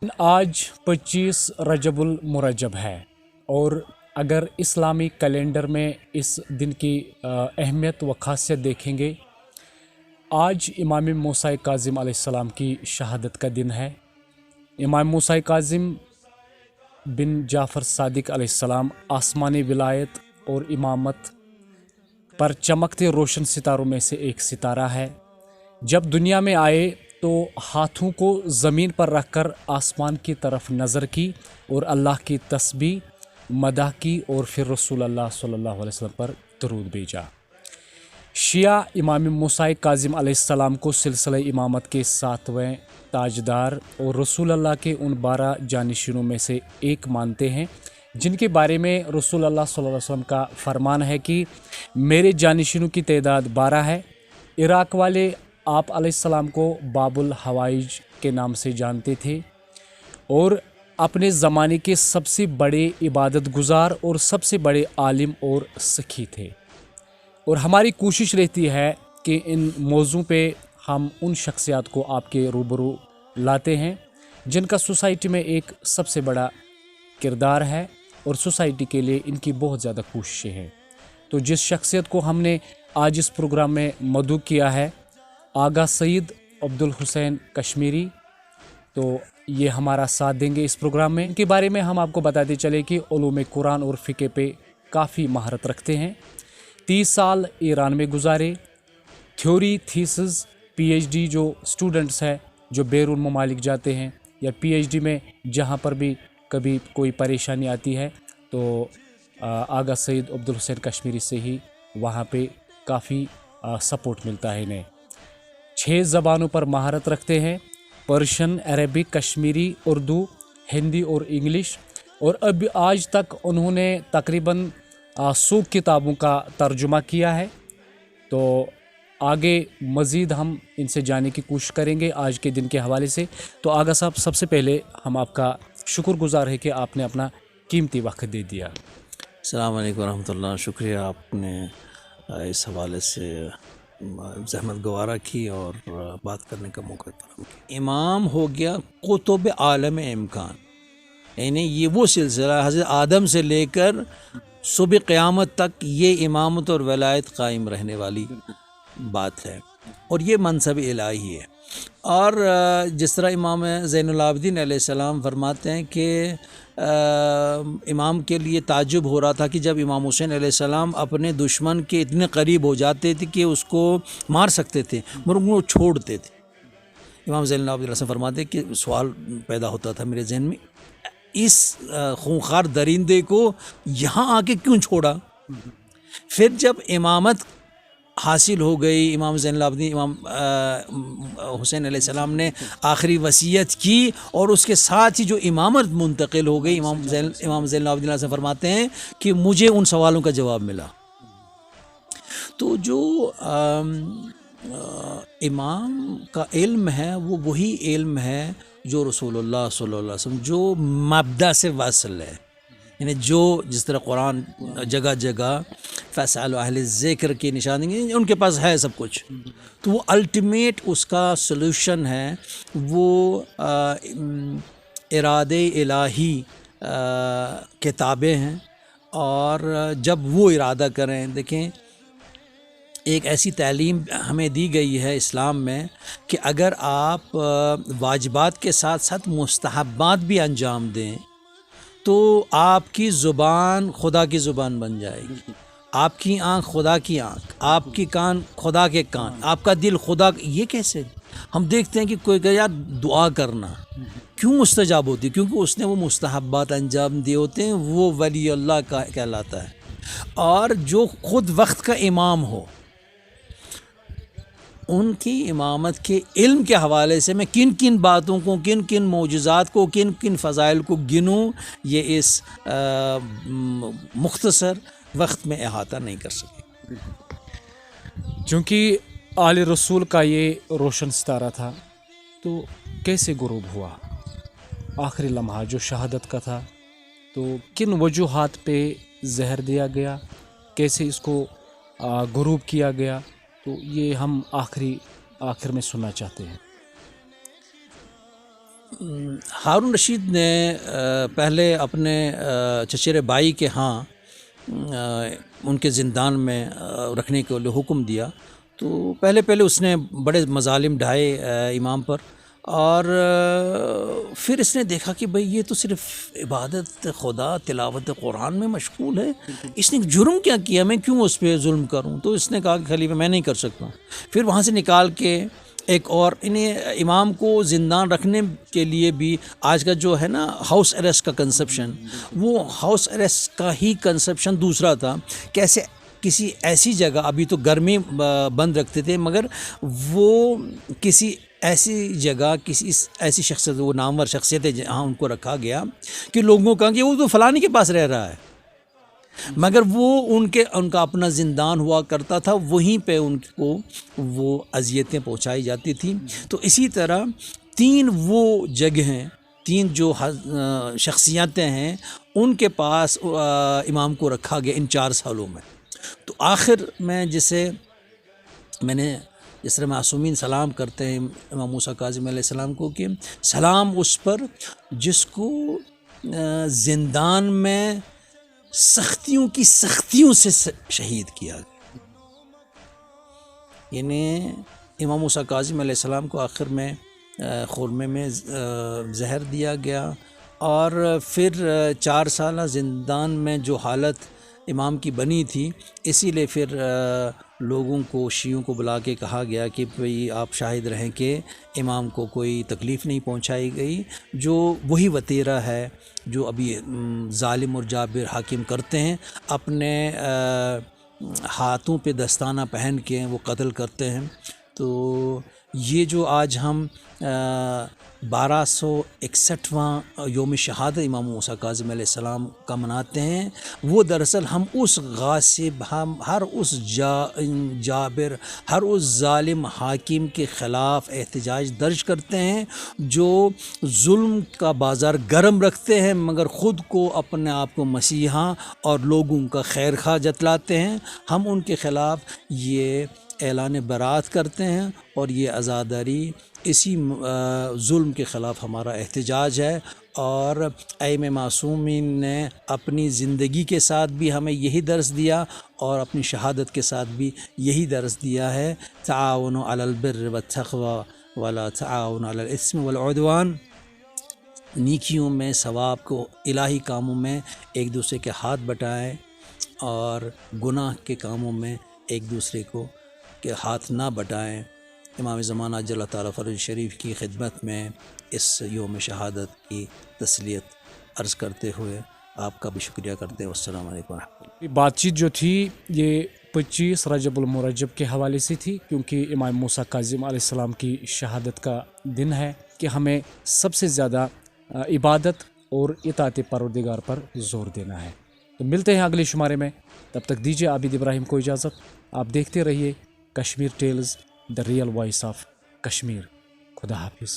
आज 25 रजबुल मुरज्जब है और अगर इस्लामी कैलेंडर में इस दिन की अहमियत व खासियत देखेंगे, आज इमाम मूसा काज़िम अलैहिस्सलाम की शहादत का दिन है। इमाम मूसा काज़िम बिन जाफ़र सादिक अलैहिस्सलाम आसमानी विलायत और इमामत पर चमकते रोशन सितारों में से एक सितारा है। जब दुनिया में आए तो हाथों को ज़मीन पर रखकर आसमान की तरफ नज़र की और अल्लाह की तस्बीह मदह की और फिर रसूल अल्लाह सल्लल्लाहु अलैहि वसल्लम पर दरूद भेजा। शिया इमाम मूसा काज़िम अलैहिस्सलाम को सिलसिला इमामत के 7वें ताजदार और रसूल अल्लाह के उन 12 जानिशीनों में से एक मानते हैं जिनके बारे में रसूल अल्लाह सल्लल्लाहु अलैहि वसल्लम का फरमान है कि मेरे जानिशीनों की तादाद 12 है। इराक़ वाले आप अलैहिस्सलाम को बाबुल हवाइज के नाम से जानते थे और अपने ज़माने के सबसे बड़े इबादत गुज़ार और सबसे बड़े आलिम और सखी थे। और हमारी कोशिश रहती है कि इन मौज़ू पे हम उन शख्सियात को आपके रूबरू लाते हैं जिनका सोसाइटी में एक सबसे बड़ा किरदार है और सोसाइटी के लिए इनकी बहुत ज़्यादा कोशिशें हैं। तो जिस शख्सियत को हमने आज इस प्रोग्राम में मदऊ किया है, आगा सईद अब्दुल हुसैन कश्मीरी, तो ये हमारा साथ देंगे इस प्रोग्राम में। इनके बारे में हम आपको बताते चले कि उलूम कुरान और फ़िक़ह पे काफ़ी महारत रखते हैं। 30 साल ईरान में गुजारे। थ्योरी थीसिस पीएचडी जो स्टूडेंट्स हैं जो बैरून ममालिक जाते हैं या पीएचडी में जहाँ पर भी कभी कोई परेशानी आती है तो आगा सईद अब्दुल हुसैन कश्मीरी से ही वहाँ पे काफ़ी सपोर्ट मिलता है इन्हें। 6 ज़बानों पर महारत रखते हैं, पर्शियन, अरबिक, कश्मीरी, उर्दू, हिंदी और इंग्लिश। और अब आज तक उन्होंने तकरीबन 100 किताबों का तर्जुमा किया है। तो आगे मज़ीद हम इनसे जानने की कोशिश करेंगे आज के दिन के हवाले से। तो आगा साहब, सबसे पहले हम आपका शुक्रगुज़ार है कि आपने अपना कीमती वक्त दे दिया। अस्सलाम वालेकुम रहमतुल्लाह। शुक्रिया, आपने इस हवाले से ज़हमत गवारा की और बात करने का मौका फराहम किया। इमाम हो गया कुतुब आलम इम्कान, यानी ये वो सिलसिला हज़रत आदम से लेकर सुबह क़यामत तक ये इमामत और वलायत कायम रहने वाली बात है और ये मनसब इलाही है। और जिस तरह इमाम ज़ैनुल आबिदीन अलैहिस्सलाम फरमाते हैं कि इमाम के लिए ताज्जुब हो रहा था कि जब इमाम हुसैन अलैहिस्सलाम अपने दुश्मन के इतने करीब हो जाते थे कि उसको मार सकते थे मगर वो छोड़ते थे। इमाम ज़ैनुल आबिदीन फरमाते कि सवाल पैदा होता था मेरे जहन में, इस खूंखार दरिंदे को यहाँ आके क्यों छोड़ा। फिर जब इमामत हासिल हो गई, इमाम ज़ैनुल आबिदीन इमाम हुसैन अलैहिस्सलाम ने आखिरी वसीयत की और उसके साथ ही जो इमामत मुंतकिल हो गई, इमाम ज़ैनुल आबिदीन से फरमाते हैं कि मुझे उन सवालों का जवाब मिला। तो जो इमाम का इल्म है वो वही इल्म है जो रसूलुल्लाह सल्लल्लाहु अलैहि वसल्लम जो मब्दा से वासल है, यानी जो जिस तरह कुरान जगह जगह फ़स्अलू अहले ज़िक्र की निशानी उनके पास है सब कुछ, तो वो अल्टीमेट उसका सलूशन है, वो इरादे इलाही किताबें हैं। और जब वो इरादा करें, देखें एक ऐसी तालीम हमें दी गई है इस्लाम में कि अगर आप वाजिबात के साथ साथ मुस्तहब्बात भी अंजाम दें तो आपकी ज़ुबान खुदा की ज़ुबान बन जाएगी, आपकी आँख खुदा की आँख, आपकी कान खुदा के कान, आपका दिल खुदा। ये कैसे? हम देखते हैं कि कोई कहे यार दुआ करना क्यों मुस्तजाब होती, क्योंकि उसने वो मुस्तहब्बात अंजाम दिए होते हैं, वो वली अल्लाह का कहलाता है। और जो खुद वक्त का इमाम हो, उनकी इमामत के इल्म के हवाले से मैं किन किन बातों को, किन किन मौजूज़ात को, किन किन फ़ज़ाइल को गिनूँ, ये इस मुख्तसर वक्त में अहाता नहीं कर सके। चूँकि आले रसूल का ये रोशन सितारा था, तो कैसे गुरूब हुआ आखिरी लम्हा जो शहादत का था, तो किन वजूहात पे जहर दिया गया, कैसे इसको गुरूब किया गया, तो ये हम आखिर में सुनना चाहते हैं। ہارون رشید نے پہلے اپنے چچیرے بھائی کے ہاں ان کے زندان میں رکھنے کے لیے حکم دیا، تو پہلے اس نے بڑے مظالم ڈھائے امام پر، اور پھر اس نے دیکھا کہ بھئی یہ تو صرف عبادت خدا تلاوت قرآن میں مشغول ہے، اس نے جرم کیا کیا، میں کیوں اس پہ ظلم کروں؟ تو اس نے کہا کہ خلیفہ میں نہیں کر سکتا. پھر وہاں سے نکال کے ایک اور انہیں امام کو زندان رکھنے کے لیے بھی آج کا جو ہے نا ہاؤس اریسٹ کا کنسپشن، وہ ہاؤس اریسٹ کا ہی کنسپشن دوسرا تھا. کیسے کسی ایسی جگہ، ابھی تو گرمی بند رکھتے تھے، مگر وہ کسی ایسی جگہ کسی ایسی شخصیت، وہ نامور شخصیت ہے جہاں ان کو رکھا گیا کہ لوگوں کا کہ وہ تو فلانی کے پاس رہ رہا ہے، مگر وہ ان کا اپنا زندان ہوا کرتا تھا، وہیں پہ ان کو وہ اذیتیں پہنچائی جاتی تھیں. تو اسی طرح 3 وہ جگہیں، 3 جو شخصیتیں ہیں، ان کے پاس امام کو رکھا گیا ان 4 سالوں میں. تو آخر میں جس طرح معصومین سلام کرتے ہیں امام موسیٰ کاظم علیہ السلام کو، کہ سلام اس پر جس کو زندان میں سختیوں سے شہید کیا گیا. یعنی امام موسیٰ کاظم علیہ السلام کو آخر میں خرمے میں زہر دیا گیا، اور پھر 4 سالہ زندان میں جو حالت امام کی بنی تھی، اسی لیے پھر لوگوں کو، شیعوں کو بلا کے کہا گیا کہ بھئی آپ شاہد رہیں کہ امام کو کوئی تکلیف نہیں پہنچائی گئی. جو وہی وتیرہ ہے جو ابھی ظالم اور جابر حاکم کرتے ہیں، اپنے ہاتھوں پہ دستانہ پہن کے وہ قتل کرتے ہیں. تو یہ جو آج ہم 1261واں یوم شہادت امام موسیٰ کاظم علیہ السلام کا مناتے ہیں، وہ دراصل ہم اس غاصب، ہر اس جابر، ہر اس ظالم حاکم کے خلاف احتجاج درج کرتے ہیں جو ظلم کا بازار گرم رکھتے ہیں، مگر خود کو اپنے آپ کو مسیحا اور لوگوں کا خیر خواہ جتلاتے ہیں. ہم ان کے خلاف یہ اعلان برات کرتے ہیں، اور یہ عزاداری اسی ظلم کے خلاف ہمارا احتجاج ہے. اور ائمہ معصومین نے اپنی زندگی کے ساتھ بھی ہمیں یہی درس دیا، اور اپنی شہادت کے ساتھ بھی یہی درس دیا ہے. تعاونوا علی البر والتقوی ولا تعاونوا علی الاثم والعدوان. نیکیوں میں، ثواب کو، الہی کاموں میں ایک دوسرے کے ہاتھ بٹائیں، اور گناہ کے کاموں میں ایک دوسرے کو کے ہاتھ نہ بٹائیں. امام زمانہ جل تعالیٰ فرج شریف کی خدمت میں اس یوم شہادت کی تسلیت عرض کرتے ہوئے آپ کا بھی شکریہ کرتے ہیں. والسلام علیکم ورحمۃ اللہ. بات چیت جو تھی یہ 25 رجب المرجب کے حوالے سے تھی، کیونکہ امام موسیٰ کاظم علیہ السلام کی شہادت کا دن ہے کہ ہمیں سب سے زیادہ عبادت اور اطاعت پروردگار پر زور دینا ہے. تو ملتے ہیں اگلے شمارے میں، تب تک دیجیے عابد ابراہیم کو اجازت. آپ دیکھتے رہیے Kashmir tales, the real voice of Kashmir. خدا حافظ.